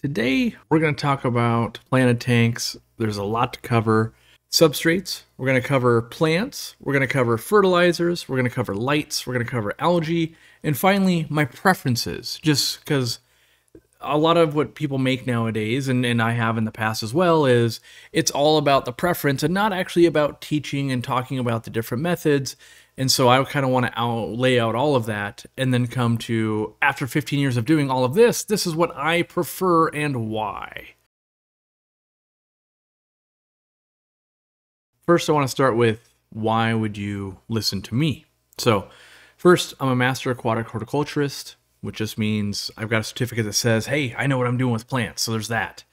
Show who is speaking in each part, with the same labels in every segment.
Speaker 1: Today, we're going to talk about planted tanks. There's a lot to cover. Substrates, we're going to cover plants, we're going to cover fertilizers, we're going to cover lights, we're going to cover algae, and finally, my preferences. Just because a lot of what people make nowadays, and I have in the past as well, is it's all about the preference and not actually about teaching and talking about the different methods. And so I kind of want to lay out all of that and then come to, after 15 years of doing all of this is what I prefer and why. First, I want to start with why would you listen to me? So first, I'm a master aquatic horticulturalist, which just means I've got a certificate that says, hey, I know what I'm doing with plants. So there's that.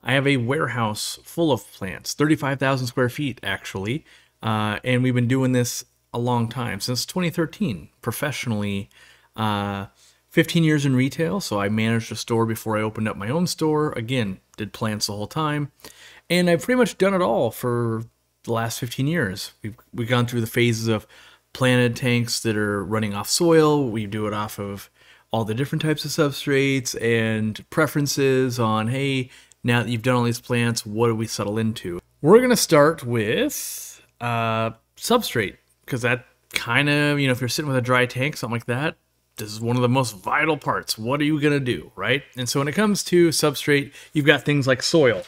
Speaker 1: I have a warehouse full of plants, 35,000 square feet actually. And we've been doing this a long time, since 2013, professionally. 15 years in retail, so I managed a store before I opened up my own store. Again, did plants the whole time. And I've pretty much done it all for the last 15 years. We've gone through the phases of planted tanks that are running off soil. We do it off of all the different types of substrates and preferences on, hey, now that you've done all these plants, what do we settle into? We're going to start with substrate, because that kind of, if you're sitting with a dry tank, something like that, this is one of the most vital parts. What are you going to do, right? And so when it comes to substrate, you've got things like soil.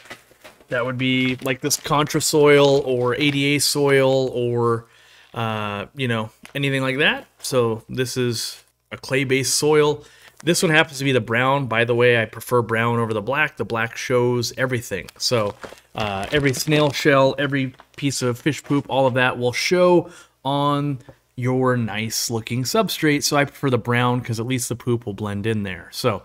Speaker 1: That would be like this contra soil or ADA soil or, anything like that. So this is a clay-based soil. This one happens to be the brown. By the way, I prefer brown over the black. The black shows everything. So every snail shell, every piece of fish poop, all of that will show on your nice looking substrate. So I prefer the brown because at least the poop will blend in there. So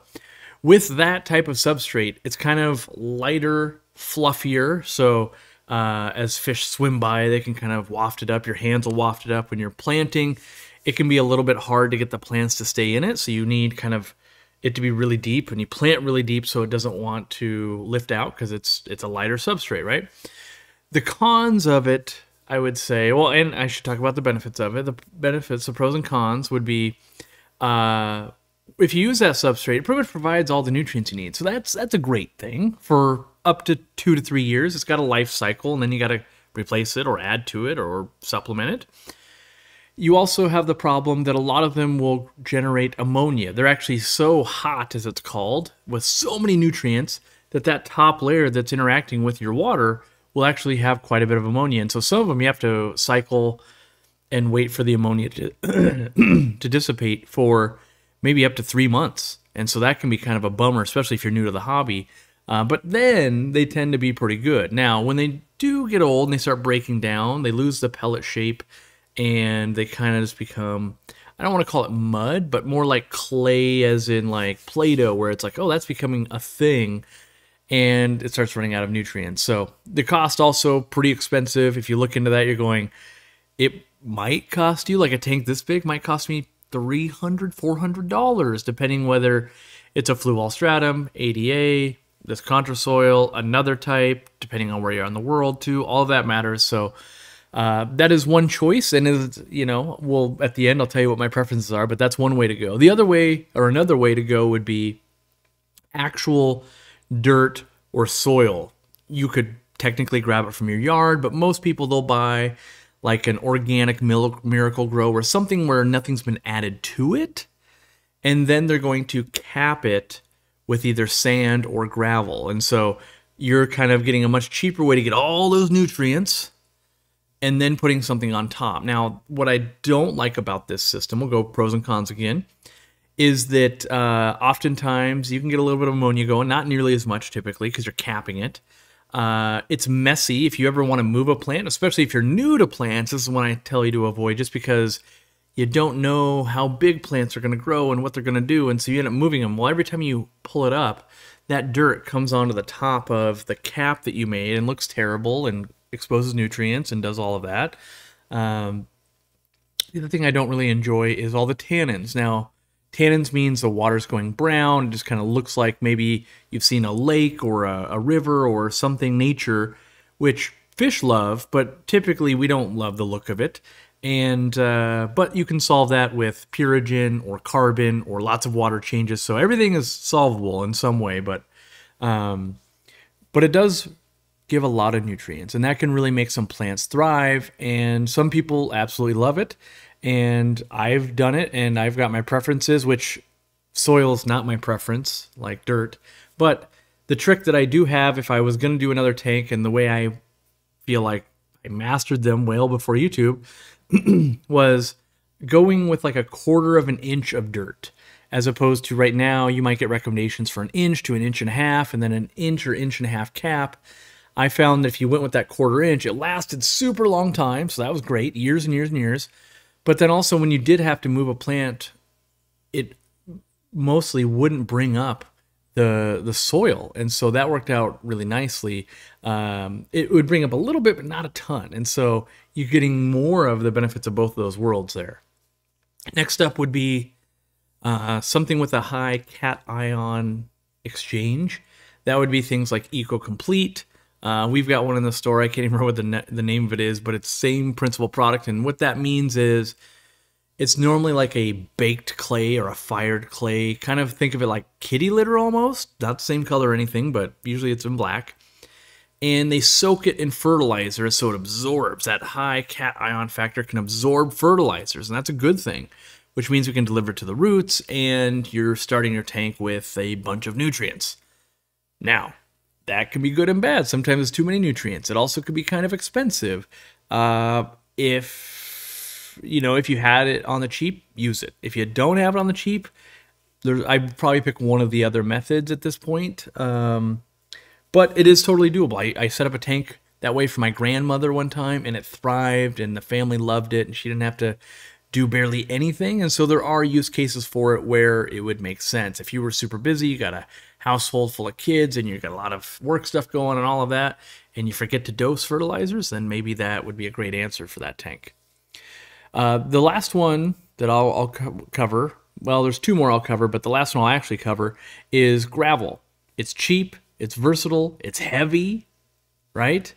Speaker 1: with that type of substrate, it's kind of lighter, fluffier. So as fish swim by, they can kind of waft it up. Your hands will waft it up when you're planting. It can be a little bit hard to get the plants to stay in it. So you need kind of it to be really deep, and you plant really deep so it doesn't want to lift out because it's a lighter substrate, right? The cons of it, I would say, well, and I should talk about the benefits of it. The benefits, the pros and cons would be, if you use that substrate, it pretty much provides all the nutrients you need. So that's a great thing for up to 2 to 3 years. It's got a life cycle, and then you got to replace it or add to it or supplement it. You also have the problem that a lot of them will generate ammonia. They're actually so hot, as it's called, with so many nutrients that top layer that's interacting with your water will actually have quite a bit of ammonia. And so some of them you have to cycle and wait for the ammonia to, to dissipate for maybe up to 3 months. And so that can be kind of a bummer, especially if you're new to the hobby. But then they tend to be pretty good. Now, when they do get old and they start breaking down, they lose the pellet shape and they kind of just become, I don't want to call it mud, but more like clay, as in like Play-Doh, where it's like, oh, that's becoming a thing. And it starts running out of nutrients. So the cost also pretty expensive. If you look into that, you're going, it might cost you, like a tank this big might cost me $300, $400, depending whether it's a fluval stratum, ADA, this contra soil, another type, depending on where you are in the world too. All of that matters. So that is one choice, and well, at the end I'll tell you what my preferences are, but that's one way to go. The other way, or another way to go, would be actual dirt or soil. You could technically grab it from your yard, but most people, they'll buy like an organic miracle grow or something where nothing's been added to it, and then they're going to cap it with either sand or gravel. And so you're kind of getting a much cheaper way to get all those nutrients and then putting something on top. Now, what I don't like about this system, we'll go pros and cons again, is that oftentimes you can get a little bit of ammonia going, not nearly as much typically because you're capping it. It's messy if you ever want to move a plant, especially if you're new to plants. This is one I tell you to avoid, just because you don't know how big plants are going to grow and what they're going to do, and so you end up moving them. Well, every time you pull it up, that dirt comes onto the top of the cap that you made and looks terrible and exposes nutrients and does all of that. The other thing I don't really enjoy is all the tannins. Now, tannins means the water's going brown. It just kind of looks like maybe you've seen a lake or a river or something nature, which fish love, but typically we don't love the look of it. And but you can solve that with Purigen or carbon or lots of water changes. So everything is solvable in some way, but But it does give a lot of nutrients, and that can really make some plants thrive, and some people absolutely love it. And I've done it, and I've got my preferences, which soil is not my preference, like dirt. But the trick that I do have, if I was going to do another tank, and the way I feel like I mastered them well before YouTube, was going with like 1/4 of an inch of dirt, as opposed to right now you might get recommendations for 1 inch to 1.5 inches, and then 1 inch or 1.5 inch cap. I found that if you went with that 1/4 inch, it lasted super long time, so that was great, years and years and years. But then also when you did have to move a plant, it mostly wouldn't bring up the soil, and so that worked out really nicely. It would bring up a little bit, but not a ton, and so you're getting more of the benefits of both of those worlds there. Next up would be something with a high cation exchange. That would be things like EcoComplete. We've got one in the store. I can't even remember what the name of it is, but it's same principal product. And what that means is it's normally like a baked clay or a fired clay. Kind of think of it like kitty litter almost. Not the same color or anything, but usually it's in black. And they soak it in fertilizer so it absorbs. That high cation factor can absorb fertilizers, and that's a good thing, which means we can deliver to the roots, and you're starting your tank with a bunch of nutrients. Now, that can be good and bad. Sometimes it's too many nutrients. It also could be kind of expensive. If you had it on the cheap, use it. If you don't have it on the cheap, I'd probably pick one of the other methods at this point. But it is totally doable. I set up a tank that way for my grandmother one time, and it thrived, and the family loved it, and she didn't have to do barely anything. And so there are use cases for it where it would make sense. If you were super busy, you got a household full of kids, and you got a lot of work stuff going and all of that, and you forget to dose fertilizers, then maybe that would be a great answer for that tank. The last one that I'll cover, well, there's 2 more I'll cover, but the last one I'll actually cover is gravel. It's cheap, it's versatile, it's heavy, right?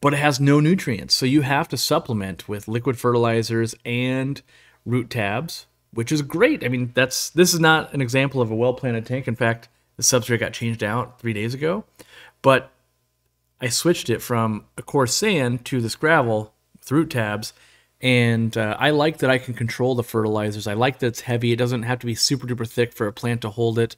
Speaker 1: But it has no nutrients, so you have to supplement with liquid fertilizers and root tabs, which is great. I mean, this is not an example of a well-planted tank. In fact, the substrate got changed out 3 days ago, but I switched it from a coarse sand to this gravel with root tabs, and I like that I can control the fertilizers. I like that it's heavy. It doesn't have to be super duper thick for a plant to hold it.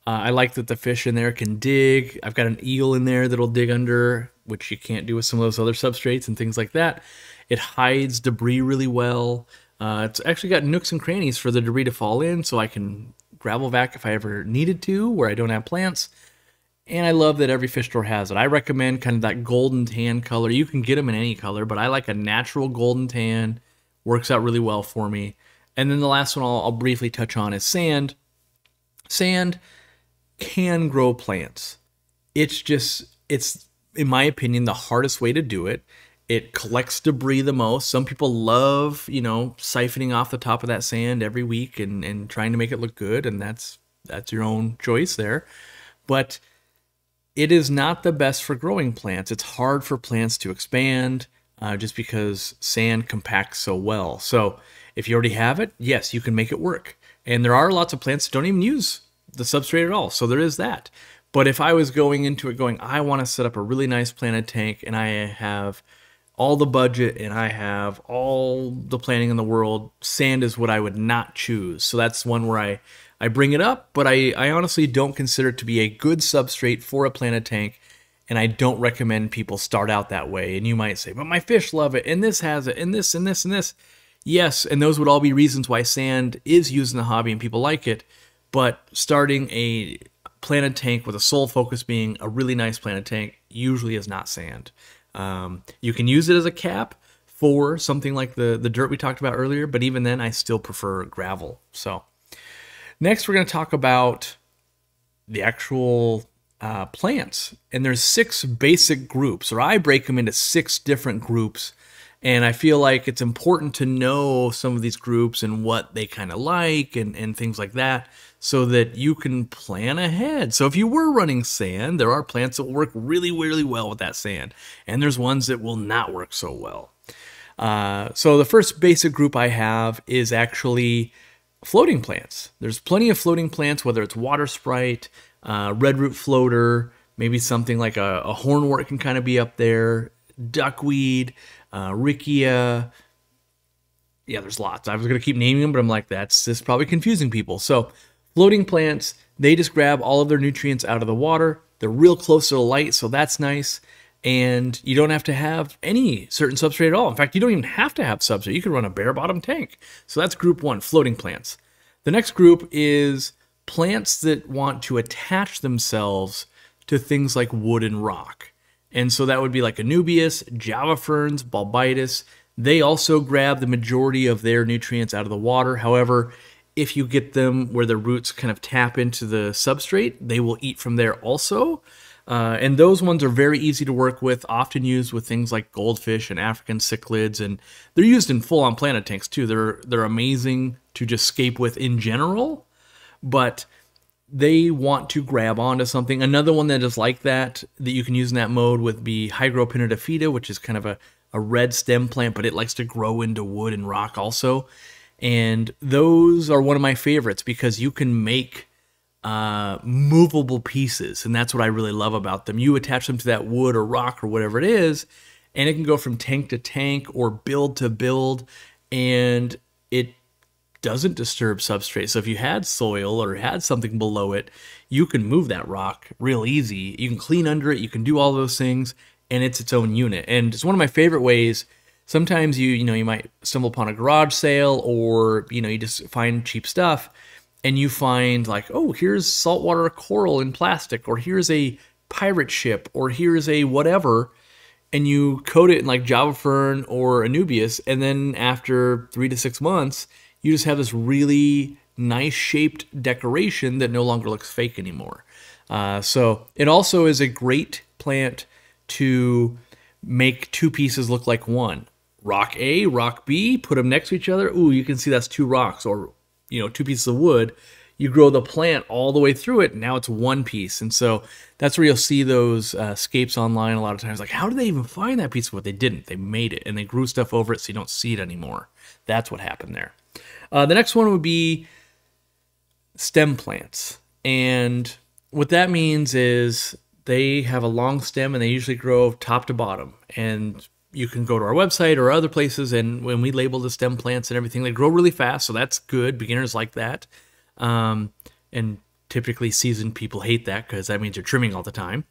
Speaker 1: I like that the fish in there can dig. I've got an eel in there that'll dig under, which you can't do with some of those other substrates and things like that. It hides debris really well. It's actually got nooks and crannies for the debris to fall in, so I can gravel vac if I ever needed to, where I don't have plants. And I love that every fish store has it. I recommend kind of that golden tan color. You can get them in any color, but I like a natural golden tan. Works out really well for me. And then the last one I'll briefly touch on is sand. Sand can grow plants. It's in my opinion, the hardest way to do it. It collects debris the most. Some people love, siphoning off the top of that sand every week and trying to make it look good, and that's your own choice there. But it is not the best for growing plants. It's hard for plants to expand just because sand compacts so well. So if you already have it, yes, you can make it work. And there are lots of plants that don't even use the substrate at all. So there is that. But if I was going into it going, I want to set up a really nice planted tank, and I have all the budget and I have all the planning in the world, sand is what I would not choose. So that's one where I bring it up, but I honestly don't consider it to be a good substrate for a planted tank, and I don't recommend people start out that way. And you might say, but my fish love it, and this has it, and this, and this, and this. Yes, and those would all be reasons why sand is used in the hobby and people like it, but starting a planted tank with a sole focus being a really nice planted tank usually is not sand. You can use it as a cap for something like the dirt we talked about earlier, but even then I still prefer gravel. So next we're going to talk about the actual plants, and there's 6 basic groups, or I break them into 6 different groups, and I feel like it's important to know some of these groups and what they kind of like and things like that, so that you can plan ahead. So if you were running sand, there are plants that will work really, really well with that sand, and there's ones that will not work so well. So the first basic group I have is actually floating plants. There's plenty of floating plants, whether it's water sprite, red root floater, maybe something like a hornwort can kind of be up there, duckweed, riccia. Yeah, there's lots. I was going to keep naming them, but I'm like, that's just probably confusing people. So floating plants, they just grab all of their nutrients out of the water. They're real close to the light, so that's nice. And you don't have to have any certain substrate at all. In fact, you don't even have to have substrate. You can run a bare bottom tank. So that's group one, floating plants. The next group is plants that want to attach themselves to things like wood and rock. And so that would be like anubias, java ferns, bolbitis. They also grab the majority of their nutrients out of the water. However, if you get them where their roots kind of tap into the substrate, they will eat from there also. And those ones are very easy to work with, often used with things like goldfish and African cichlids, and they're used in full-on planet tanks too. They're amazing to just scape with in general, but they want to grab onto something. Another one that is like that you can use in that mode would be pinnatifida, which is kind of a red stem plant, but it likes to grow into wood and rock also. And those are one of my favorites because you can make movable pieces, and that's what I really love about them. You attach them to that wood or rock or whatever it is, and it can go from tank to tank or build to build, and it doesn't disturb substrate. So if you had soil or had something below it, you can move that rock real easy. You can clean under it, you can do all those things, and it's its own unit. And it's one of my favorite ways. Sometimes you might stumble upon a garage sale, or you just find cheap stuff, and you find like, oh, here's saltwater coral in plastic, or here's a pirate ship, or here's a whatever, and you coat it in like java fern or anubias, and then after 3 to 6 months, you just have this really nice shaped decoration that no longer looks fake anymore. So it also is a great plant to make two pieces look like one. Rock A, rock B, put them next to each other. Ooh, you can see that's two rocks, or two pieces of wood. You grow the plant all the way through it, and now it's one piece. And so that's where you'll see those scapes online a lot of times. Like, how did they even find that piece of wood? They didn't. They made it, and they grew stuff over it so you don't see it anymore. That's what happened there. The next one would be stem plants. And what that means is they have a long stem, and they usually grow top to bottom. And you can go to our website or other places, and when we label the stem plants and everything, they grow really fast, so that's good. Beginners like that. And typically seasoned people hate that because that means you're trimming all the time.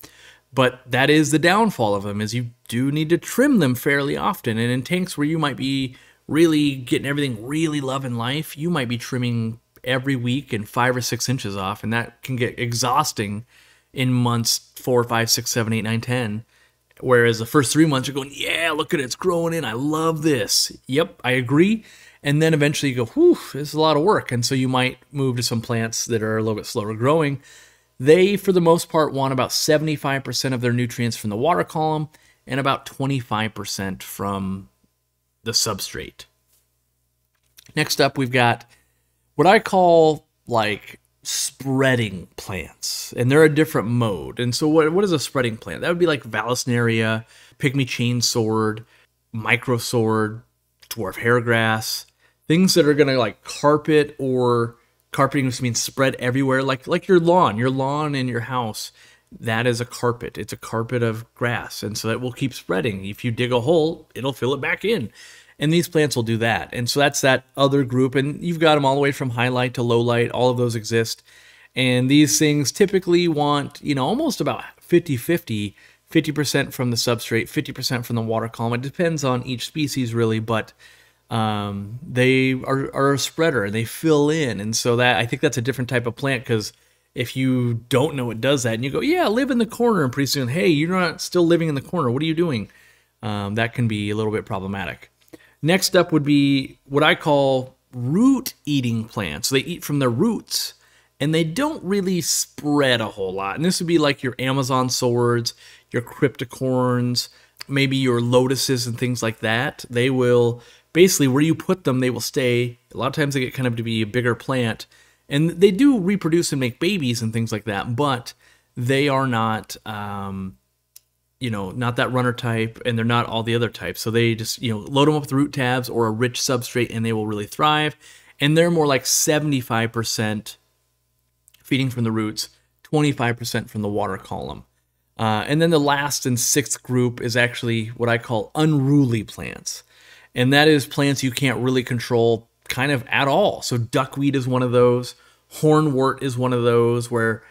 Speaker 1: But that is the downfall of them, is you do need to trim them fairly often. And in tanks where you might be really getting everything really loving life, you might be trimming every week and 5 or 6 inches off, and that can get exhausting in months 4, 5, 6, 7, 8, 9, 10. Whereas the first 3 months you're going, yeah, look at it, it's growing in, I love this. Yep, I agree. And then eventually you go, whew, this is a lot of work. And so you might move to some plants that are a little bit slower growing. They, for the most part, want about 75% of their nutrients from the water column and about 25% from the substrate. Next up, we've got what I call like spreading plants, and they're a different mode. And so what is a spreading plant? That would be like vallisneria, pygmy chainsword, microsword, dwarf hairgrass, things that are going to like carpet, or carpeting just means spread everywhere, like your lawn in your house. That is a carpet. It's a carpet of grass, and so that will keep spreading. If you dig a hole, it'll fill it back in. And these plants will do that. And so that's that other group. And you've got them all the way from highlight to low light. All of those exist. And these things typically want, almost about 50-50, 50% from the substrate, 50% from the water column. It depends on each species really, but they are a spreader, and they fill in. And so that, I think that's a different type of plant, because if you don't know it does that, and you go, yeah, live in the corner, and pretty soon, hey, you're not still living in the corner. What are you doing? That can be a little bit problematic. Next up would be what I call root-eating plants. So they eat from their roots, and they don't really spread a whole lot. And this would be like your Amazon swords, your cryptocorynes, maybe your lotuses and things like that. They will, basically, where you put them, they will stay. A lot of times they get kind of to be a bigger plant. And they do reproduce and make babies and things like that, but they are not... not that runner type, and they're not all the other types. So they just, load them up with root tabs or a rich substrate, and they will really thrive. And they're more like 75% feeding from the roots, 25% from the water column. And then the last and sixth group is actually what I call unruly plants. And that is plants you can't really control kind of at all. So duckweed is one of those. Hornwort is one of those where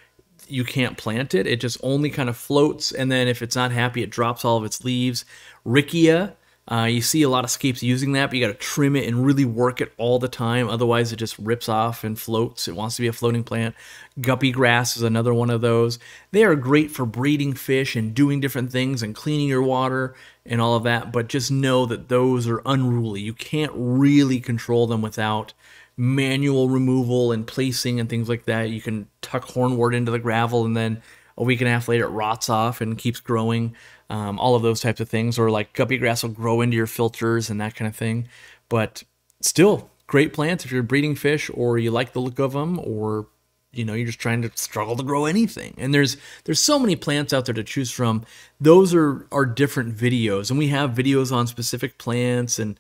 Speaker 1: you can't plant it. It just only kind of floats. And then if it's not happy, it drops all of its leaves. Riccia, you see a lot of scapes using that, but you got to trim it and really work it all the time. Otherwise, it just rips off and floats. It wants to be a floating plant. Guppy grass is another one of those. They are great for breeding fish and doing different things and cleaning your water and all of that, but just know that those are unruly. You can't really control them without manual removal and placing and things like that. You can tuck hornwort into the gravel and then a week and a half later it rots off and keeps growing. All of those types of things, or like guppy grass will grow into your filters and that kind of thing. But still, great plants if you're breeding fish or you like the look of them, or you're just trying to struggle to grow anything. And there's so many plants out there to choose from. Those are different videos, and we have videos on specific plants and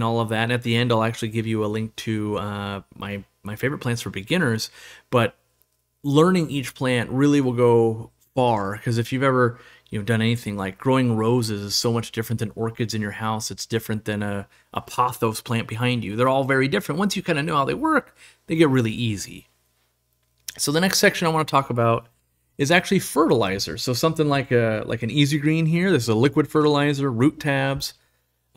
Speaker 1: all of that. And at the end, I'll actually give you a link to my favorite plants for beginners. But learning each plant really will go far, because if you've ever done anything like growing roses is so much different than orchids in your house. It's different than a pothos plant behind you. They're all very different. Once you kind of know how they work, they get really easy. So the next section I want to talk about is actually fertilizer. So something like an Easy Green here. This is a liquid fertilizer, root tabs.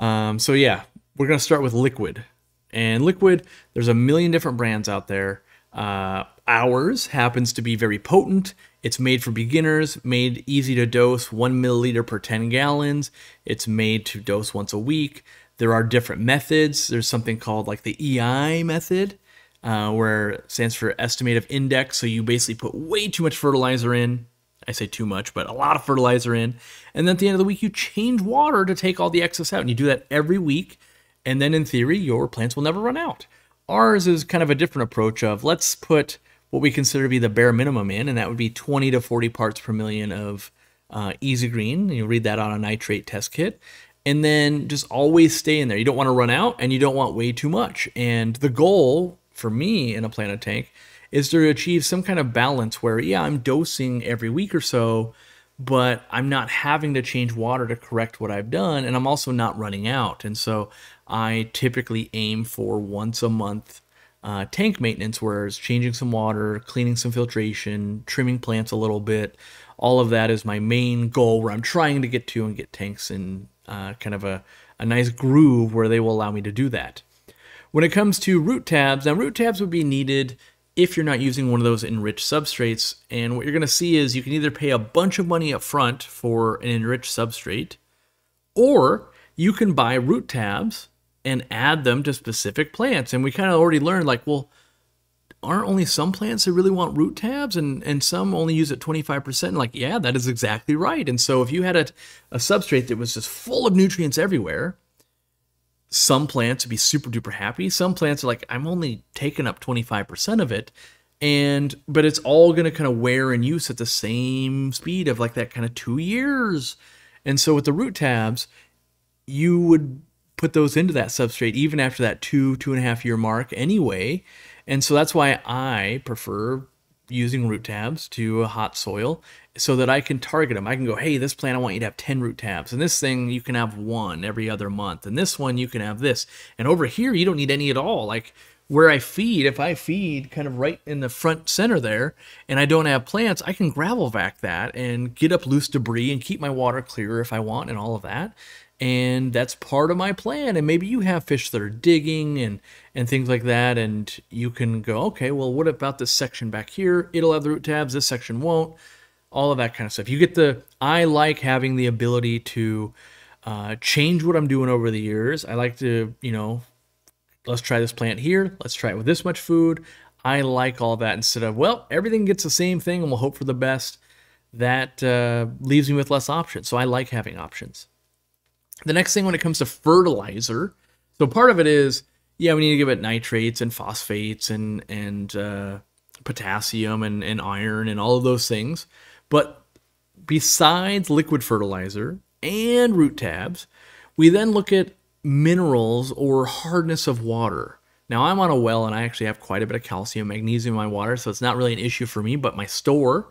Speaker 1: So yeah, we're going to start with liquid. And liquid, there's a million different brands out there. Ours happens to be very potent. It's made for beginners, made easy to dose, 1 milliliter per 10 gallons. It's made to dose once a week. There are different methods. There's something called like the EI method, where it stands for estimative index. So you basically put way too much fertilizer in. I say too much, but a lot of fertilizer in. And then at the end of the week, you change water to take all the excess out. And you do that every week. And then in theory, your plants will never run out. Ours is kind of a different approach of let's put what we consider to be the bare minimum in, and that would be 20 to 40 parts per million of Easy Green. You read that on a nitrate test kit. And then just always stay in there. You don't want to run out, and you don't want way too much. And the goal for me in a planted tank is to achieve some kind of balance where, yeah, I'm dosing every week or so, but I'm not having to change water to correct what I've done, and I'm also not running out. And so I typically aim for once a month tank maintenance, where it's changing some water, cleaning some filtration, trimming plants a little bit. All of that is my main goal, where I'm trying to get to and get tanks in kind of a nice groove where they will allow me to do that. When it comes to root tabs, now root tabs would be needed if you're not using one of those enriched substrates. And what you're going to see is you can either pay a bunch of money up front for an enriched substrate, or you can buy root tabs and add them to specific plants. And we kind of already learned, like, well, aren't only some plants that really want root tabs and some only use it 25%? Like, yeah, that is exactly right. And so if you had a substrate that was just full of nutrients everywhere, some plants would be super duper happy. Some plants are like, I'm only taking up 25% of it. But it's all going to kind of wear and use at the same speed of like that kind of 2 years. And so with the root tabs, you would put those into that substrate even after that 2.5 year mark anyway. And so that's why I prefer using root tabs to a hot soil, so that I can target them. I can go, hey, this plant, I want you to have 10 root tabs. And this thing, you can have 1 every other month. And this one, you can have this. And over here, you don't need any at all. Like where I feed, if I feed kind of right in the front center there, and I don't have plants, I can gravel vac that and get up loose debris and keep my water clear if I want and all of that. And that's part of my plan. And maybe you have fish that are digging and things like that, and you can go, okay, well, what about this section back here? It'll have the root tabs, this section won't. All of that kind of stuff. You get I like having the ability to change what I'm doing over the years. I like to, let's try this plant here. Let's try it with this much food. I like all that instead of, well, everything gets the same thing and we'll hope for the best. That leaves me with less options. So I like having options. The next thing when it comes to fertilizer, so part of it is, yeah, we need to give it nitrates and phosphates and potassium and iron and all of those things. But besides liquid fertilizer and root tabs, we then look at minerals or hardness of water. Now I'm on a well and I actually have quite a bit of calcium, magnesium in my water, so it's not really an issue for me, but my store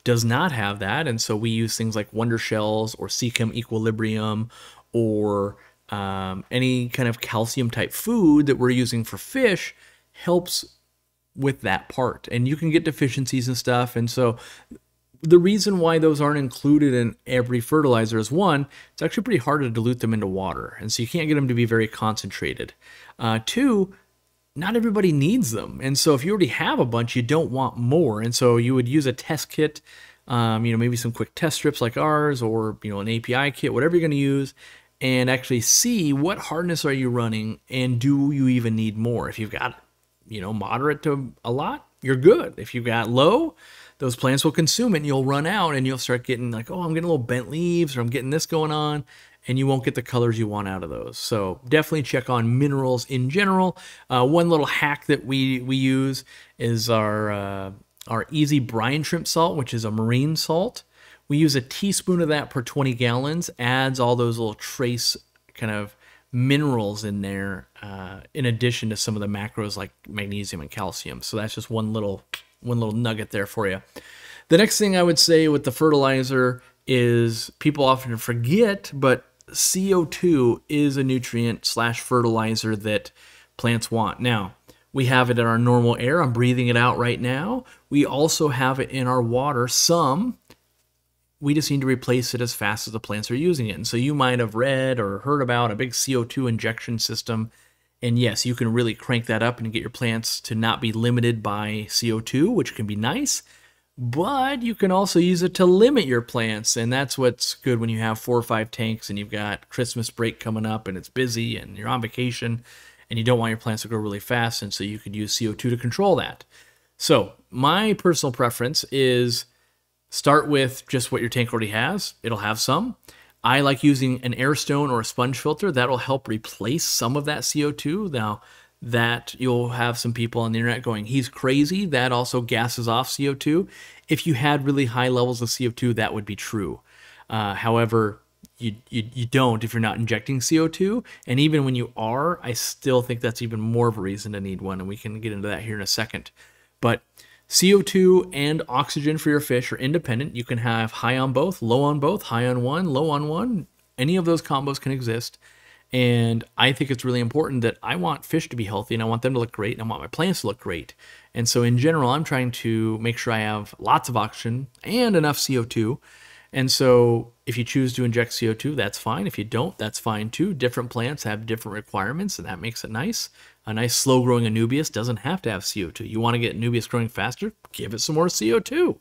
Speaker 1: does not have that. And so we use things like Wonder Shells or Seachem Equilibrium or any kind of calcium type food that we're using for fish helps with that part. And you can get deficiencies and stuff. And so the reason why those aren't included in every fertilizer is, one, it's actually pretty hard to dilute them into water. And so you can't get them to be very concentrated. Two, not everybody needs them. And so if you already have a bunch, you don't want more. And so you would use a test kit, maybe some quick test strips like ours, or, an API kit, whatever you're going to use, and actually see what hardness are you running and do you even need more. If you've got, moderate to a lot, you're good. If you've got low, those plants will consume it and you'll run out and you'll start getting like, oh, I'm getting a little bent leaves or I'm getting this going on, and you won't get the colors you want out of those. So definitely check on minerals in general. One little hack that we use is our easy brine shrimp salt, which is a marine salt. We use a teaspoon of that per 20 gallons, adds all those little trace kind of minerals in there, in addition to some of the macros like magnesium and calcium. So that's just one little nugget there for you. The next thing I would say with the fertilizer is people often forget, but CO2 is a nutrient / fertilizer that plants want. Now, we have it in our normal air. I'm breathing it out right now. We also have it in our water. We just need to replace it as fast as the plants are using it. And so you might have read or heard about a big CO2 injection system. And yes, you can really crank that up and get your plants to not be limited by CO2, which can be nice. But you can also use it to limit your plants. And that's what's good when you have 4 or 5 tanks and you've got Christmas break coming up and it's busy and you're on vacation and you don't want your plants to grow really fast. And so you could use CO2 to control that. So my personal preference is start with just what your tank already has. It'll have some. I like using an air stone or a sponge filter. That'll help replace some of that CO2. Now, that you'll have some people on the internet going, he's crazy. That also gases off CO2. If you had really high levels of CO2, that would be true. However, you don't if you're not injecting CO2. And even when you are, I still think that's even more of a reason to need one. And we can get into that here in a second. But CO2 and oxygen for your fish are independent. You can have high on both, low on both, high on one, low on one. Any of those combos can exist. And I think it's really important that I want fish to be healthy and I want them to look great and I want my plants to look great. And so in general, I'm trying to make sure I have lots of oxygen and enough CO2. And so if you choose to inject CO2, that's fine. If you don't, that's fine too. Different plants have different requirements and that makes it nice. A nice slow-growing anubias doesn't have to have CO2. You want to get anubias growing faster? Give it some more CO2.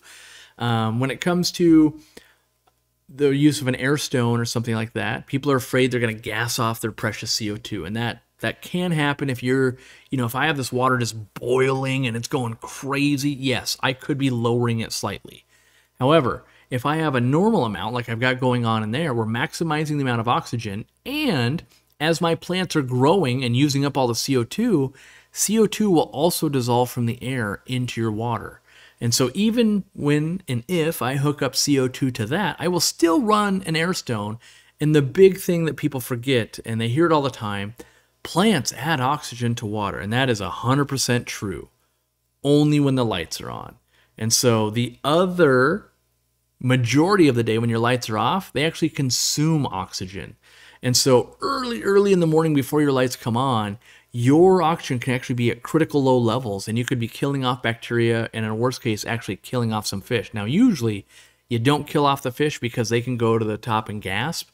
Speaker 1: When it comes to the use of an air stone or something like that, people are afraid they're going to gas off their precious CO2. And that can happen if you're, if I have this water just boiling and it's going crazy, yes, I could be lowering it slightly. However, if I have a normal amount like I've got going on in there, we're maximizing the amount of oxygen, and as my plants are growing and using up all the CO2, CO2 will also dissolve from the air into your water. And so even when and if I hook up CO2 to that, I will still run an air stone. And the big thing that people forget, and they hear it all the time, plants add oxygen to water. And that is 100% true, only when the lights are on. And so the other majority of the day when your lights are off, they actually consume oxygen. And so early in the morning before your lights come on, your oxygen can actually be at critical low levels and you could be killing off bacteria and in a worst case, actually killing off some fish. Now, usually you don't kill off the fish because they can go to the top and gasp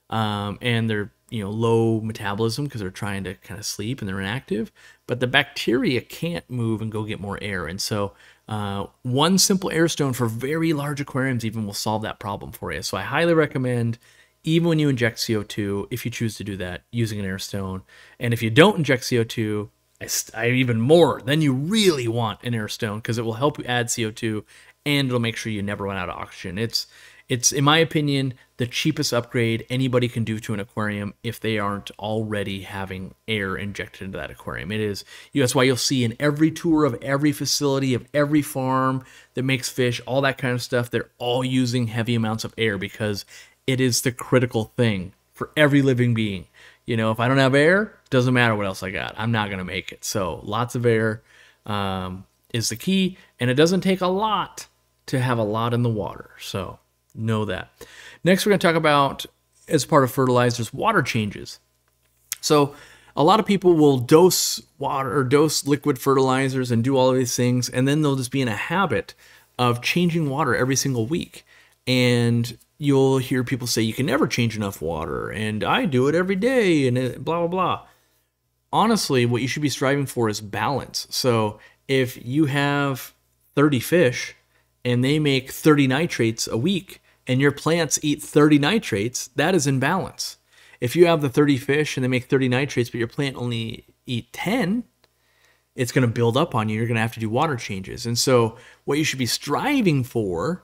Speaker 1: and they're low metabolism because they're trying to kind of sleep and they're inactive. But the bacteria can't move and go get more air. And so one simple air stone for very large aquariums even will solve that problem for you. So I highly recommend, even when you inject CO2, if you choose to do that, using an air stone. And if you don't inject CO2, I even more, then you really want an air stone because it will help you add CO2 and it'll make sure you never run out of oxygen. It's in my opinion, the cheapest upgrade anybody can do to an aquarium if they aren't already having air injected into that aquarium. It is, that's why you'll see in every tour of every facility, of every farm that makes fish, all that kind of stuff, they're all using heavy amounts of air because it is the critical thing for every living being. If I don't have air, doesn't matter what else I got. I'm not going to make it. So lots of air is the key. And it doesn't take a lot to have a lot in the water. So know that. Next, we're going to talk about, as part of fertilizers, water changes. So a lot of people will dose water or dose liquid fertilizers and do all of these things, and then they'll just be in a habit of changing water every single week. And you'll hear people say you can never change enough water, and I do it every day, and blah, blah, blah. Honestly, what you should be striving for is balance. So if you have 30 fish and they make 30 nitrates a week, and your plants eat 30 nitrates, that is in balance. If you have the 30 fish and they make 30 nitrates, but your plant only eat 10, it's going to build up on you. You're going to have to do water changes. And so what you should be striving for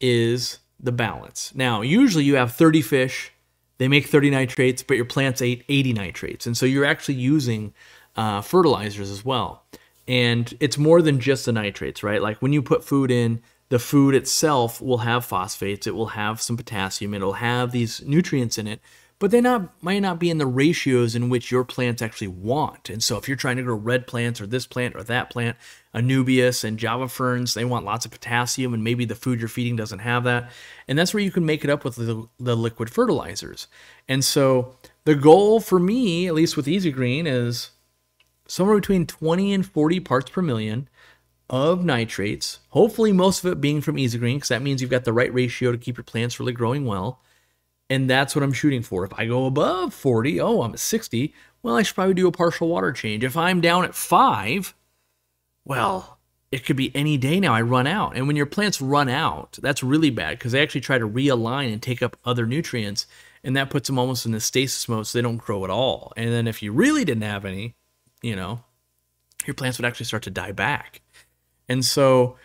Speaker 1: is the balance. Now, usually you have 30 fish, they make 30 nitrates, but your plants ate 80 nitrates. And so you're actually using fertilizers as well. And it's more than just the nitrates, right? Like when you put food in, the food itself will have phosphates, it will have some potassium, it'll have these nutrients in it, but they might not be in the ratios in which your plants actually want. And so if you're trying to grow red plants or this plant or that plant, anubias and java ferns, they want lots of potassium, and maybe the food you're feeding doesn't have that. And that's where you can make it up with the liquid fertilizers. And so the goal for me, at least with Easy Green, is somewhere between 20 and 40 parts per million of nitrates, hopefully most of it being from Easy Green, because that means you've got the right ratio to keep your plants really growing well. And that's what I'm shooting for. If I go above 40, oh, I'm at 60, well, I should probably do a partial water change. If I'm down at 5, well, it could be any day now I run out. And when your plants run out, that's really bad, because they actually try to realign and take up other nutrients, and that puts them almost in the stasis mode, so they don't grow at all. And then if you really didn't have any, you know, your plants would actually start to die back. And so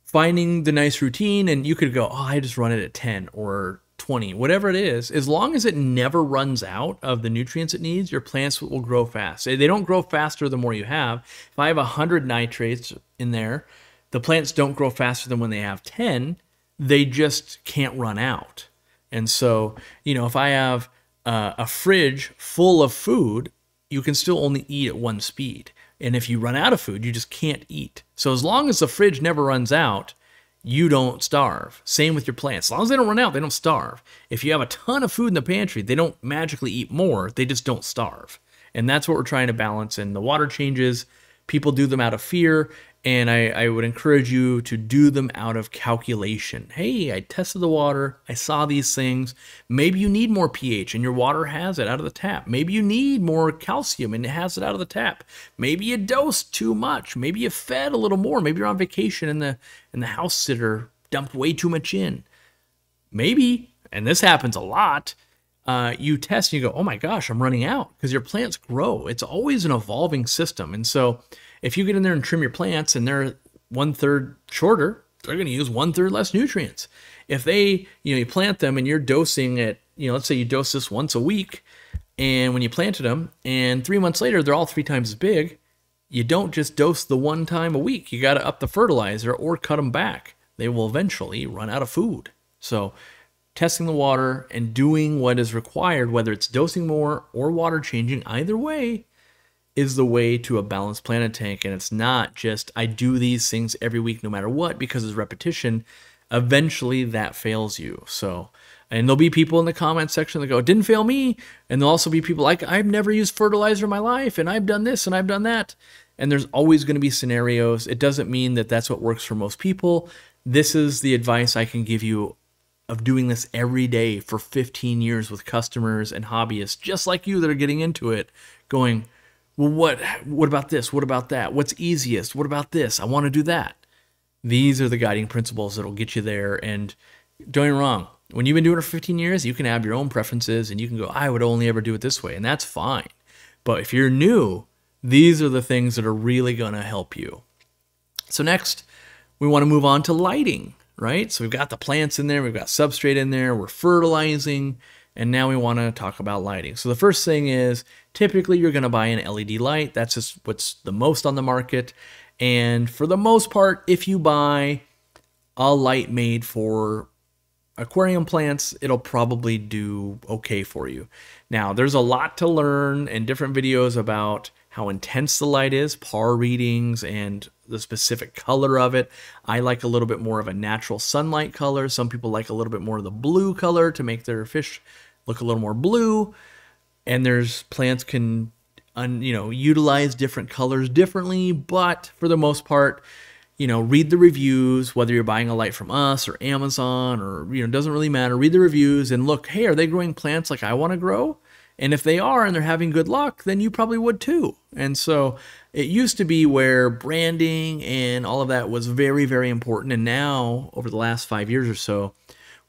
Speaker 1: finding the nice routine, and you could go, oh, I just run it at 10 or 20, whatever it is, as long as it never runs out of the nutrients it needs, your plants will grow fast. They don't grow faster the more you have. If I have 100 nitrates in there, the plants don't grow faster than when they have 10. They just can't run out. And so, you know, if I have a fridge full of food, you can still only eat at one speed. And if you run out of food, you just can't eat. So as long as the fridge never runs out, you don't starve. Same with your plants. As long as they don't run out, they don't starve. If you have a ton of food in the pantry, they don't magically eat more. They just don't starve. And that's what we're trying to balance. And the water changes, people do them out of fear. And I would encourage you to do them out of calculation. Hey, I tested the water. I saw these things. Maybe you need more pH and your water has it out of the tap. Maybe you need more calcium and it has it out of the tap. Maybe you dosed too much. Maybe you fed a little more. Maybe you're on vacation and the house sitter dumped way too much in. Maybe, and this happens a lot, you test and you go, oh my gosh, I'm running out, because your plants grow. It's always an evolving system. And so if you get in there and trim your plants and they're 1/3 shorter, they're going to use 1/3 less nutrients. If they, you plant them and you're dosing it, let's say you dose this once a week, and when you planted them and 3 months later, they're all 3 times as big, you don't just dose the one time a week. You got to up the fertilizer or cut them back. They will eventually run out of food. So testing the water and doing what is required, whether it's dosing more or water changing, either way, is the way to a balanced plant tank. And it's not just, I do these things every week no matter what, because it's repetition. Eventually that fails you. So, and there'll be people in the comment section that go, it didn't fail me. And there'll also be people like, I've never used fertilizer in my life, and I've done this and I've done that. And there's always going to be scenarios. It doesn't mean that that's what works for most people. This is the advice I can give you of doing this every day for 15 years with customers and hobbyists just like you that are getting into it, going, well, what about this? What about that? What's easiest? What about this? I want to do that. These are the guiding principles that will get you there. And don't get me wrong, when you've been doing it for 15 years, you can have your own preferences and you can go, I would only ever do it this way, and that's fine. But if you're new, these are the things that are really going to help you. So next, we want to move on to lighting, right? So we've got the plants in there, we've got substrate in there, we're fertilizing, and now we want to talk about lighting. So the first thing is, typically you're going to buy an LED light. That's just what's the most on the market. And for the most part, if you buy a light made for aquarium plants, it'll probably do okay for you. Now, there's a lot to learn and different videos about how intense the light is, PAR readings, and the specific color of it. I like a little bit more of a natural sunlight color. Some people like a little bit more of the blue color to make their fish look a little more blue. And there's plants can, utilize different colors differently, but for the most part, read the reviews, whether you're buying a light from us or Amazon or, it doesn't really matter. Read the reviews and look, hey, are they growing plants like I want to grow? And if they are and they're having good luck, then you probably would too. And so it used to be where branding and all of that was very, very important. And now, over the last 5 years or so,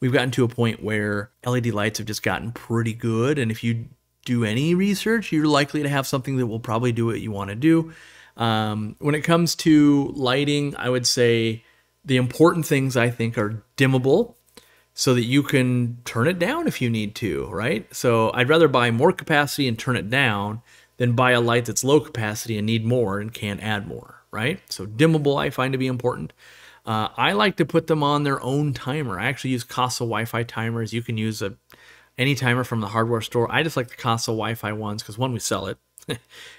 Speaker 1: we've gotten to a point where LED lights have just gotten pretty good. And if you do any research, you're likely to have something that will probably do what you want to do. When it comes to lighting, I would say the important things I think are dimmable, so that you can turn it down if you need to, right? So I'd rather buy more capacity and turn it down than buy a light that's low capacity and need more and can't add more, right? So dimmable I find to be important. I like to put them on their own timer. I actually use Casa Wi-Fi timers. You can use any timer from the hardware store. I just like the Casa Wi-Fi ones because, one, we sell it.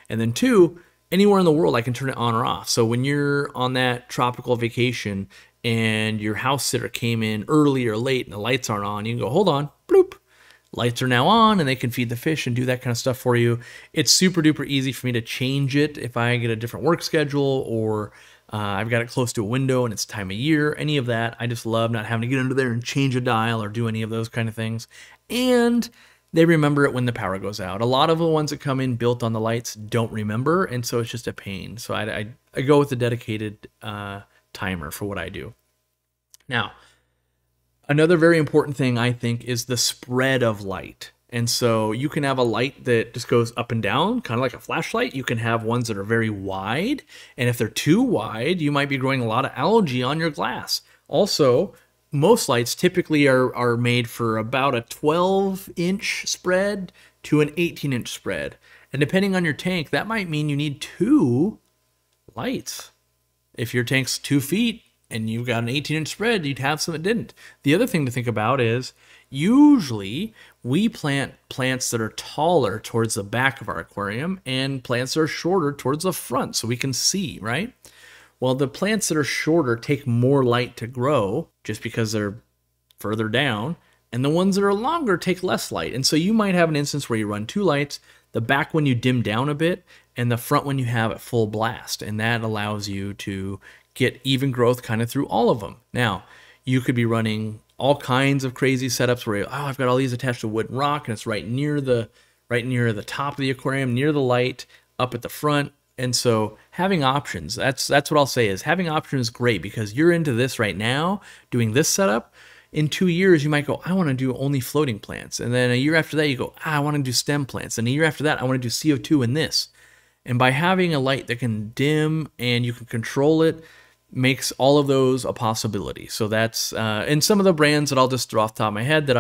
Speaker 1: And then two, anywhere in the world I can turn it on or off. So when you're on that tropical vacation and your house sitter came in early or late and the lights aren't on, you can go, hold on, bloop. Lights are now on, and they can feed the fish and do that kind of stuff for you. It's super duper easy for me to change it if I get a different work schedule or I've got it close to a window and it's time of year, any of that. I just love not having to get under there and change a dial or do any of those kind of things. And they remember it when the power goes out. A lot of the ones that come in built on the lights don't remember, and so it's just a pain. So I go with the dedicated timer for what I do. Now, another very important thing I think is the spread of light. And so you can have a light that just goes up and down, kind of like a flashlight. You can have ones that are very wide. And if they're too wide, you might be growing a lot of algae on your glass. Also, most lights typically are made for about a 12-inch spread to an 18-inch spread. And depending on your tank, that might mean you need 2 lights. If your tank's 2 feet and you've got an 18-inch spread, you'd have some that didn't. The other thing to think about is usually we plant plants that are taller towards the back of our aquarium and plants that are shorter towards the front so we can see, right? Well, the plants that are shorter take more light to grow just because they're further down, and the ones that are longer take less light. And so you might have an instance where you run 2 lights, the back one you dim down a bit, and the front one you have at full blast, and that allows you to get even growth kind of through all of them. Now, you could be running all kinds of crazy setups where I've got all these attached to wood and rock, and it's right near the top of the aquarium, near the light, up at the front. And so having options, that's what I'll say is having options is great because you're into this right now, doing this setup. In 2 years, you might go, I want to do only floating plants. And then a year after that, you go, I want to do stem plants. And a year after that, I want to do CO2 in this. And by having a light that can dim and you can control it, makes all of those a possibility. So that's, and some of the brands that I'll just throw off the top of my head that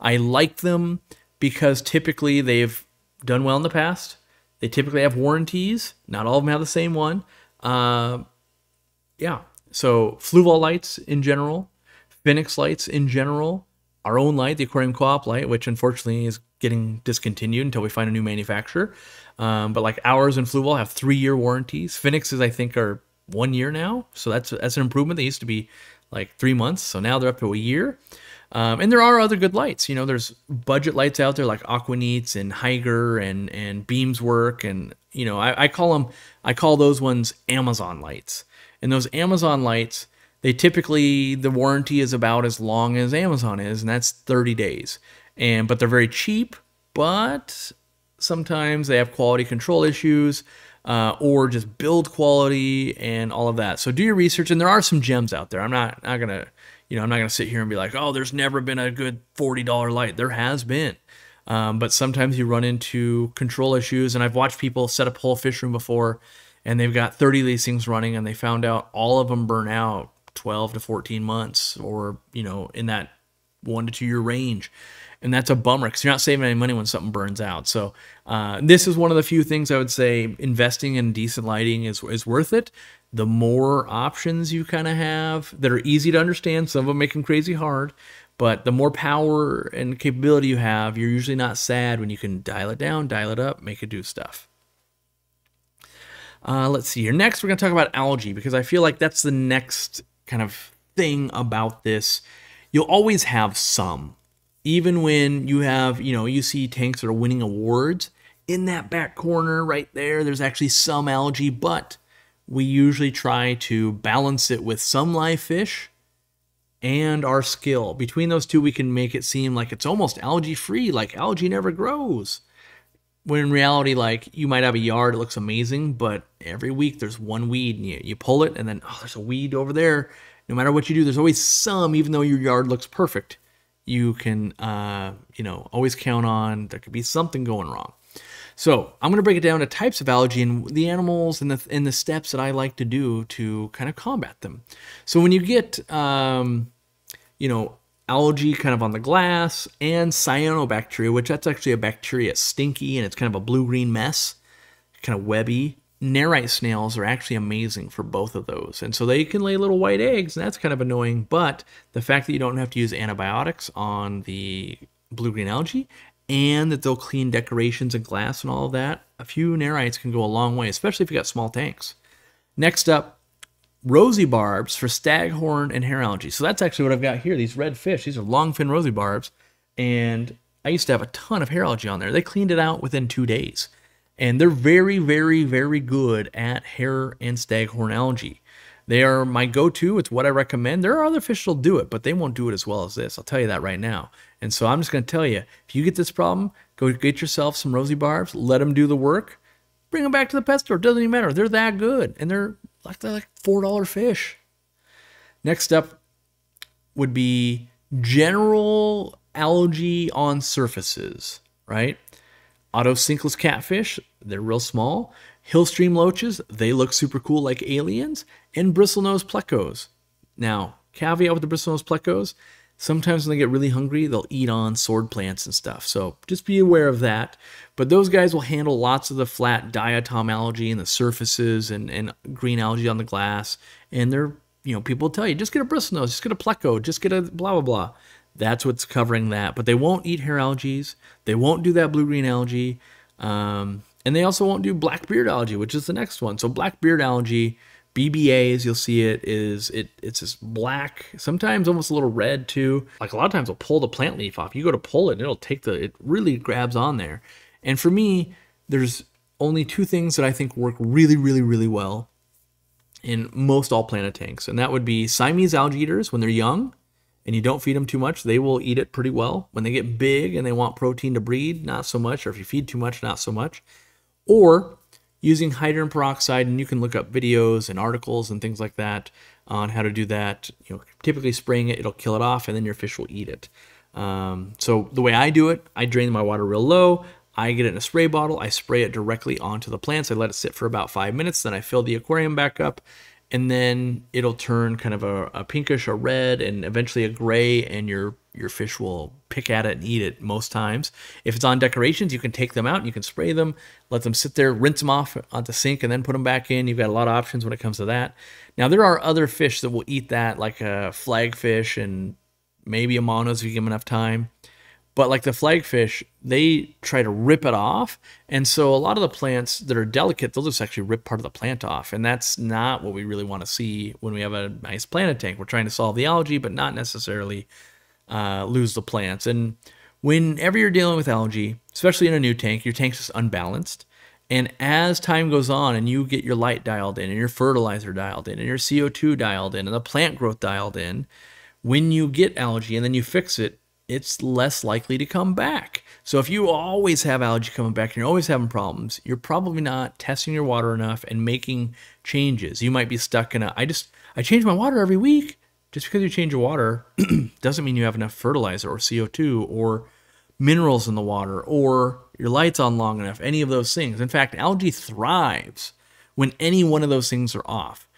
Speaker 1: I like them because typically they've done well in the past. They typically have warranties. Not all of them have the same one. Yeah. So Fluval lights in general, Phoenix lights in general, our own light, the Aquariumcoop light, which unfortunately is getting discontinued until we find a new manufacturer. But like ours and Fluval have 3-year warranties. Phoenix's, I think, are 1 year now. So that's an improvement. They used to be like 3 months. So now they're up to a year. And there are other good lights. You know, there's budget lights out there like Aquanites and Hyger and Beams Work. And, you know, I call those ones Amazon lights. And those Amazon lights, they typically, the warranty is about as long as Amazon is, and that's 30 days. But they're very cheap, but sometimes they have quality control issues or just build quality and all of that. So do your research, and there are some gems out there. I'm not gonna sit here and be like, oh, there's never been a good $40 light. There has been. But sometimes you run into control issues, and I've watched people set up a whole fish room before, and they've got 30 of these things running, and they found out all of them burn out 12 to 14 months or, you know, in that 1 to 2 year range. And that's a bummer because you're not saving any money when something burns out. So this is one of the few things I would say investing in decent lighting is worth it. The more options you kind of have that are easy to understand, some of them make them crazy hard, But the more power and capability you have, you're usually not sad when you can dial it down, dial it up, make it do stuff. Let's see here. Next, we're going to talk about algae, because I feel like that's the next kind of thing about this. You'll always have some. Even when you have, you see tanks that are winning awards, in that back corner right there, there's actually some algae, but we usually try to balance it with some live fish and our skill. Between those two, we can make it seem like it's almost algae-free, like algae never grows. When in reality, like, you might have a yard, it looks amazing, but every week there's one weed, and you pull it, and then, oh, there's a weed over there. No matter what you do, there's always some, even though your yard looks perfect. You can, always count on there could be something going wrong. So I'm going to break it down to types of algae and the animals and the steps that I like to do to kind of combat them. So when you get, algae kind of on the glass and cyanobacteria, which that's actually a bacteria, it's stinky and it's kind of a blue-green mess, kind of webby. Nerite snails are actually amazing for both of those. And so they can lay little white eggs, and that's kind of annoying, but the fact that you don't have to use antibiotics on the blue-green algae and that they'll clean decorations and glass and all of that, a few nerites can go a long way, especially if you got small tanks. Next up, rosy barbs for staghorn and hair algae. So that's actually what I've got here, these red fish. These are longfin rosy barbs, and I used to have a ton of hair algae on there. They cleaned it out within 2 days. And they're very, very, very good at hair and staghorn algae. They are my go-to. It's what I recommend. There are other fish that'll do it, but they won't do it as well as this. I'll tell you that right now. And so I'm just going to tell you, if you get this problem, go get yourself some rosy barbs, let them do the work, bring them back to the pet store. It doesn't even matter. They're that good, and they're like $4 fish. Next up would be general algae on surfaces, right? Autocinkless catfish, they're real small. Hillstream loaches, they look super cool like aliens. And bristlenose plecos. Now, caveat with the bristlenose plecos, sometimes when they get really hungry, they'll eat on sword plants and stuff. So just be aware of that. But those guys will handle lots of the flat diatom algae and the surfaces and green algae on the glass. And they're, people will tell you, just get a bristlenose, just get a pleco, just get a blah, blah, blah. That's what's covering that. But they won't eat hair algae. They won't do that blue-green algae. And they also won't do black-beard algae, which is the next one. So black-beard algae, BBA, as you'll see it, it's this black, sometimes almost a little red too. Like a lot of times it'll pull the plant leaf off. You go to pull it, and it'll take it really grabs on there. And for me, there's only 2 things that I think work really, really, really well in most all planet tanks. And that would be Siamese algae eaters when they're young, and you don't feed them too much, they will eat it pretty well. When they get big and they want protein to breed, not so much. Or if you feed too much, not so much. Or using hydrogen peroxide, and you can look up videos and articles and things like that on how to do that. Typically spraying it, it'll kill it off, and then your fish will eat it. So the way I do it, I drain my water real low. I get it in a spray bottle. I spray it directly onto the plants. I let it sit for about 5 minutes. Then I fill the aquarium back up. And then it'll turn kind of a pinkish, a red, and eventually a gray, and your fish will pick at it and eat it most times. If it's on decorations, you can take them out, and you can spray them, let them sit there, rinse them off on the sink, and then put them back in. You've got a lot of options when it comes to that. Now, there are other fish that will eat that, like a flagfish and maybe a monos if you give them enough time. But like the flagfish, they try to rip it off. And so a lot of the plants that are delicate, they'll just actually rip part of the plant off. And that's not what we really want to see when we have a nice planet tank. We're trying to solve the algae, but not necessarily lose the plants. And whenever you're dealing with algae, especially in a new tank, your tank's just unbalanced. And as time goes on and you get your light dialed in and your fertilizer dialed in and your CO2 dialed in and the plant growth dialed in, when you get algae and then you fix it, it's less likely to come back. So if you always have algae coming back and you're always having problems, you're probably not testing your water enough and making changes. You might be stuck in I change my water every week. Just because you change your water doesn't mean you have enough fertilizer or CO2 or minerals in the water or your light's on long enough, any of those things. In fact, algae thrives when any one of those things are off.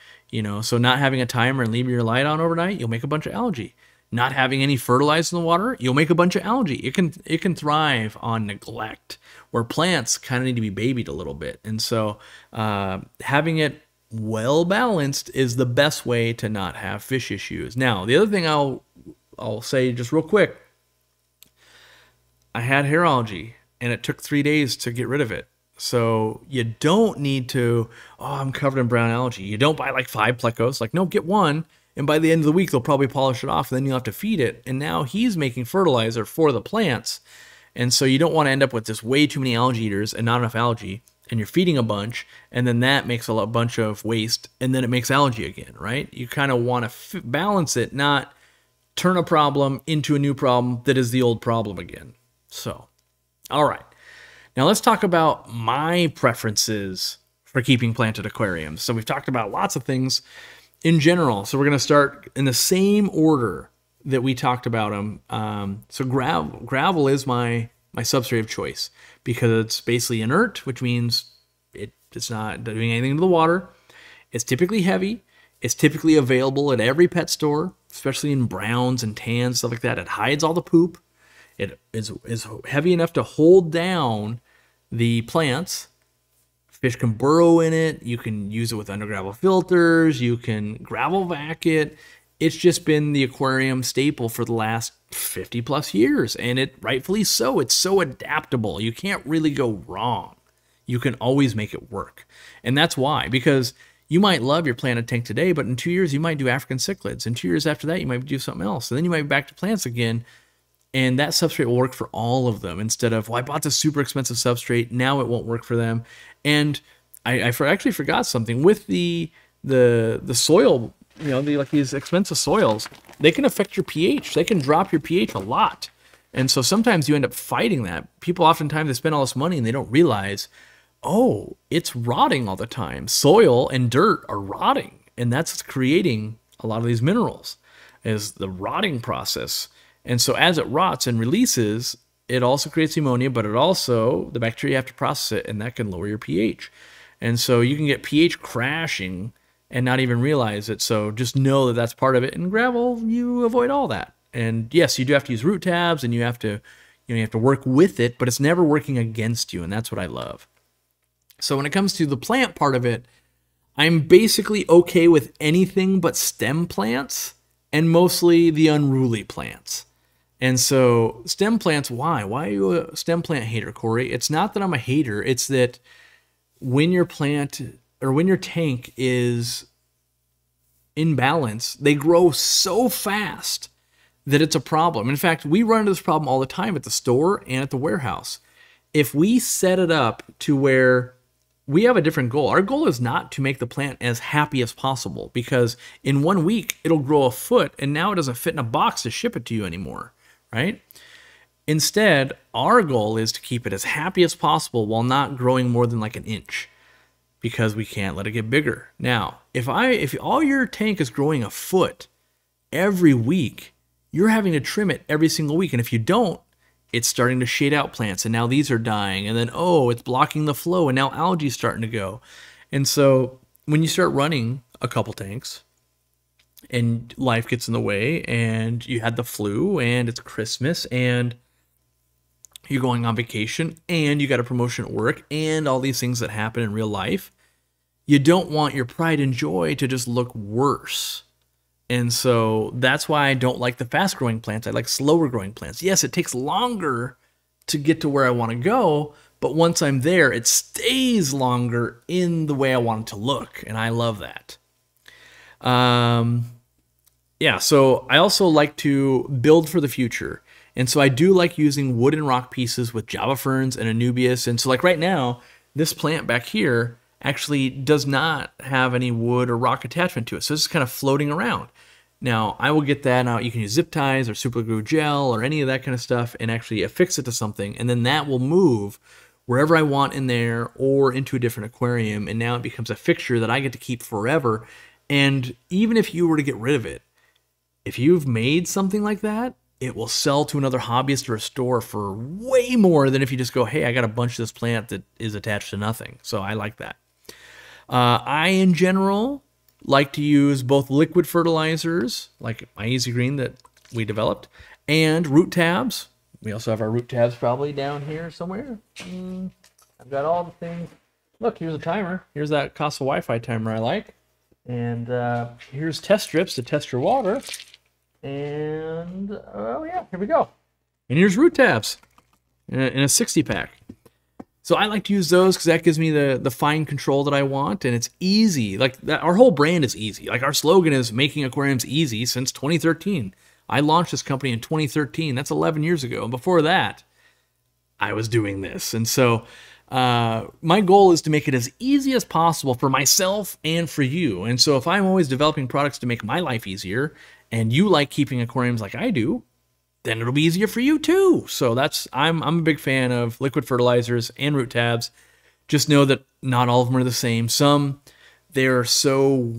Speaker 1: So not having a timer and leaving your light on overnight, you'll make a bunch of algae. Not having any fertilizer in the water, you'll make a bunch of algae. It can thrive on neglect, where plants kind of need to be babied a little bit. And so having it well balanced is the best way to not have fish issues. Now, the other thing I'll I'll say just real quick, I had hair algae and it took 3 days to get rid of it. So you don't need to, oh, I'm covered in brown algae. You don't buy like 5 plecos. Like, no, get one. And by the end of the week, they'll probably polish it off. And then you'll have to feed it. And now he's making fertilizer for the plants. And so you don't want to end up with just way too many algae eaters and not enough algae. And you're feeding a bunch. And then that makes a bunch of waste. And then it makes algae again, right? You kind of want to balance it, not turn a problem into a new problem that is the old problem again. So, all right. Now let's talk about my preferences for keeping planted aquariums. So we've talked about lots of things in general. So we're going to start in the same order that we talked about them. So gravel is my substrate of choice because it's basically inert, which means it's not doing anything to the water. It's typically heavy. It's typically available at every pet store, especially in browns and tans, stuff like that. It hides all the poop. It is heavy enough to hold down the plants. Fish can burrow in it. You can use it with under gravel filters. You can gravel vac it. It's just been the aquarium staple for the last 50 plus years, and it rightfully so. It's so adaptable. You can't really go wrong. You can always make it work. And that's why, because you might love your planted tank today, but in 2 years you might do African cichlids. In 2 years after that, you might do something else. And then you might be back to plants again. And that substrate will work for all of them instead of, well, I bought this super expensive substrate. Now it won't work for them. And I actually forgot something. With the soil, you know, like these expensive soils, they can affect your pH. They can drop your pH a lot. And so sometimes you end up fighting that. People oftentimes, they spend all this money and they don't realize, oh, it's rotting all the time. Soil and dirt are rotting. And that's what's creating a lot of these minerals, is the rotting process. And so as it rots and releases, it also creates ammonia, but it also, the bacteria have to process it, and that can lower your pH. And so you can get pH crashing and not even realize it. So just know that that's part of it. And gravel, you avoid all that. And yes, you do have to use root tabs, and you have to work with it, but it's never working against you, and that's what I love. So when it comes to the plant part of it, I'm basically okay with anything but stem plants and mostly the unruly plants. And so stem plants, why? Why are you a stem plant hater, Cory? It's not that I'm a hater. It's that when your plant or when your tank is in balance, they grow so fast that it's a problem. In fact, we run into this problem all the time at the store and at the warehouse. If we set it up to where we have a different goal. Our goal is not to make the plant as happy as possible, because in 1 week it'll grow a foot and now it doesn't fit in a box to ship it to you anymore, right? Instead, our goal is to keep it as happy as possible while not growing more than like an inch, because we can't let it get bigger. Now, if all your tank is growing a foot every week, you're having to trim it every single week. And if you don't, it's starting to shade out plants, and now these are dying, and then, oh, it's blocking the flow, and now algae's starting to go. And so when you start running a couple tanks and life gets in the way, and you had the flu, and it's Christmas, and you're going on vacation, and you got a promotion at work, and all these things that happen in real life, you don't want your pride and joy to just look worse. And so that's why I don't like the fast-growing plants. I like slower-growing plants. Yes, it takes longer to get to where I want to go, but once I'm there, it stays longer in the way I want it to look, and I love that. Yeah, so I also like to build for the future. And so I do like using wood and rock pieces with Java ferns and anubias. And so like right now, this plant back here actually does not have any wood or rock attachment to it. So it's just kind of floating around. Now, I will get that out. You can use zip ties or super glue gel or any of that kind of stuff and actually affix it to something. And then that will move wherever I want in there or into a different aquarium. And now it becomes a fixture that I get to keep forever. And even if you were to get rid of it, if you've made something like that, it will sell to another hobbyist or a store for way more than if you just go, hey, I got a bunch of this plant that is attached to nothing. So I like that. I, in general, like to use both liquid fertilizers, like my Easy Green that we developed, and root tabs. We also have our root tabs probably down here somewhere. I've got all the things. Look, here's a timer. Here's that Casa Wi-Fi timer I like. And here's test strips to test your water. And, oh yeah, here we go. And here's root tabs in a 60 pack. So I like to use those because that gives me the fine control that I want, and it's easy. Like our whole brand is easy. Like our slogan is making aquariums easy since 2013. I launched this company in 2013. That's 11 years ago. And before that, I was doing this. And so my goal is to make it as easy as possible for myself and for you. And so if I'm always developing products to make my life easier, and you like keeping aquariums like I do, then it'll be easier for you too. So I'm a big fan of liquid fertilizers and root tabs. Just know that not all of them are the same. Some, they're so,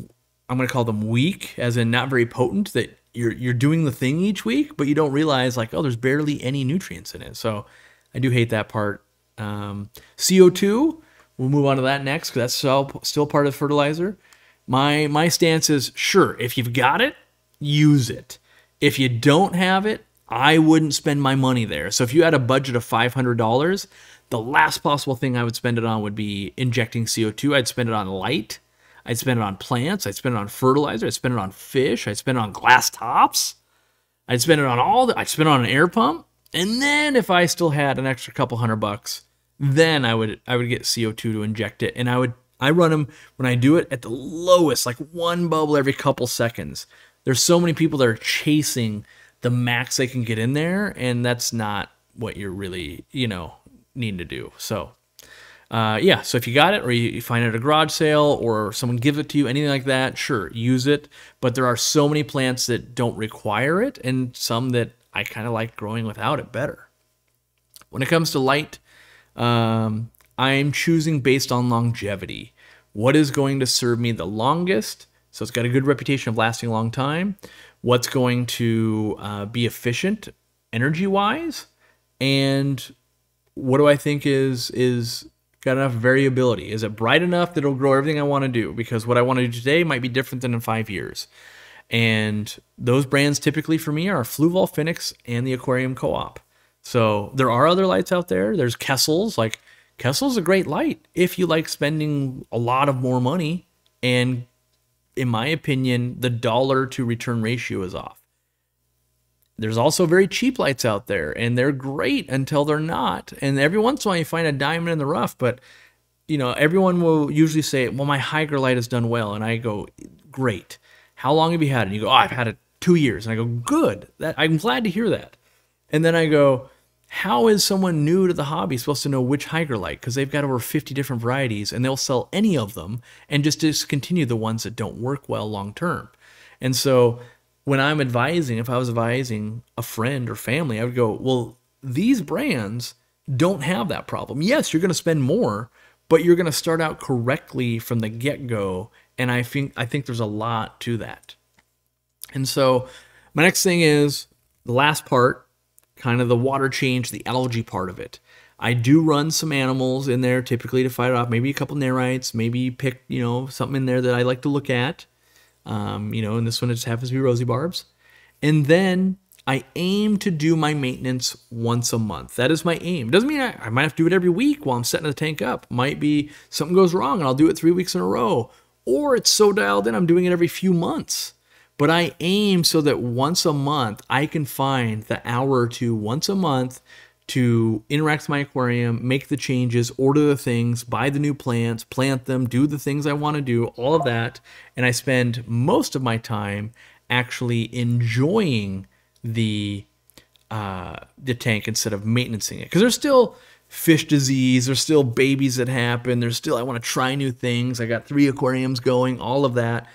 Speaker 1: I'm going to call them weak, as in not very potent, that you're doing the thing each week, but you don't realize like, oh, there's barely any nutrients in it. So I do hate that part. CO2, we'll move on to that next because that's still part of fertilizer. My stance is, sure, if you've got it, use it. If you don't have it, I wouldn't spend my money there. So if you had a budget of $500, the last possible thing I would spend it on would be injecting CO2. I'd spend it on light. I'd spend it on plants. I'd spend it on fertilizer. I'd spend it on fish. I'd spend it on glass tops. I'd spend it on I'd spend it on an air pump. And then if I still had an extra couple $100, then I would get CO2 to inject it. And I run them when I do it at the lowest, like one bubble every couple seconds. There's so many people that are chasing the max they can get in there, and that's not what you're really, need to do. So, yeah, so if you got it, or you find it at a garage sale, or someone gives it to you, anything like that, sure, use it. But there are so many plants that don't require it, and some that I kind of like growing without it better. When it comes to light, I'm choosing based on longevity. What is going to serve me the longest? So it's got a good reputation of lasting a long time. What's going to be efficient energy-wise, and what do I think is got enough variability? Is it bright enough that it'll grow everything I want to do? Because what I want to do today might be different than in 5 years. And those brands typically for me are Fluval, Phoenix, and the Aquarium Co-op. So there are other lights out there. There's Kessel's. Like Kessel's a great light if you like spending a lot of more money, and in my opinion, the dollar to return ratio is off. There's also very cheap lights out there, and they're great until they're not. And every once in a while you find a diamond in the rough, but everyone will usually say, well, my Hygrophila has done well. And I go, great. How long have you had it? And you go, oh, I've had it 2 years. And I go, good. I'm glad to hear that. And then I go, how is someone new to the hobby supposed to know which Hygrophila? Because they've got over 50 different varieties, and they'll sell any of them and just discontinue the ones that don't work well long term. And so when I'm advising, if I was advising a friend or family, I would go, well, these brands don't have that problem. Yes, you're going to spend more, but you're going to start out correctly from the get-go, and I think there's a lot to that. And so my next thing is the last part, kind of the water change, the algae part of it. I do run some animals in there typically to fight it off, maybe a couple nerites, maybe pick, something in there that I like to look at. And this one just happens to be rosy barbs. And then I aim to do my maintenance once a month. That is my aim. Doesn't mean I might have to do it every week while I'm setting the tank up. Might be something goes wrong and I'll do it 3 weeks in a row. Or it's so dialed in I'm doing it every few months. But I aim so that once a month, I can find the hour or two once a month to interact with my aquarium, make the changes, order the things, buy the new plants, plant them, do the things I want to do, all of that. And I spend most of my time actually enjoying the tank instead of maintaining it. Because there's still fish disease, there's still babies that happen, there's still, I want to try new things. I got 3 aquariums going, all of that.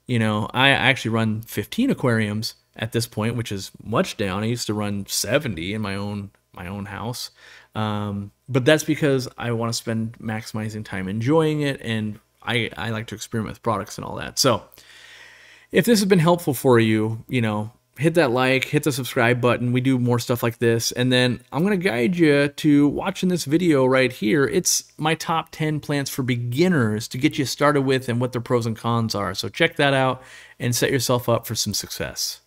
Speaker 1: I actually run 15 aquariums at this point, which is much down. I used to run 70 in my own house. But that's because I want to spend maximizing time enjoying it, and I like to experiment with products and all that. So if this has been helpful for you, hit that like, hit the subscribe button. We do more stuff like this. And then I'm going to guide you to watching this video right here. It's my top 10 plants for beginners to get you started with and what their pros and cons are. So check that out and set yourself up for some success.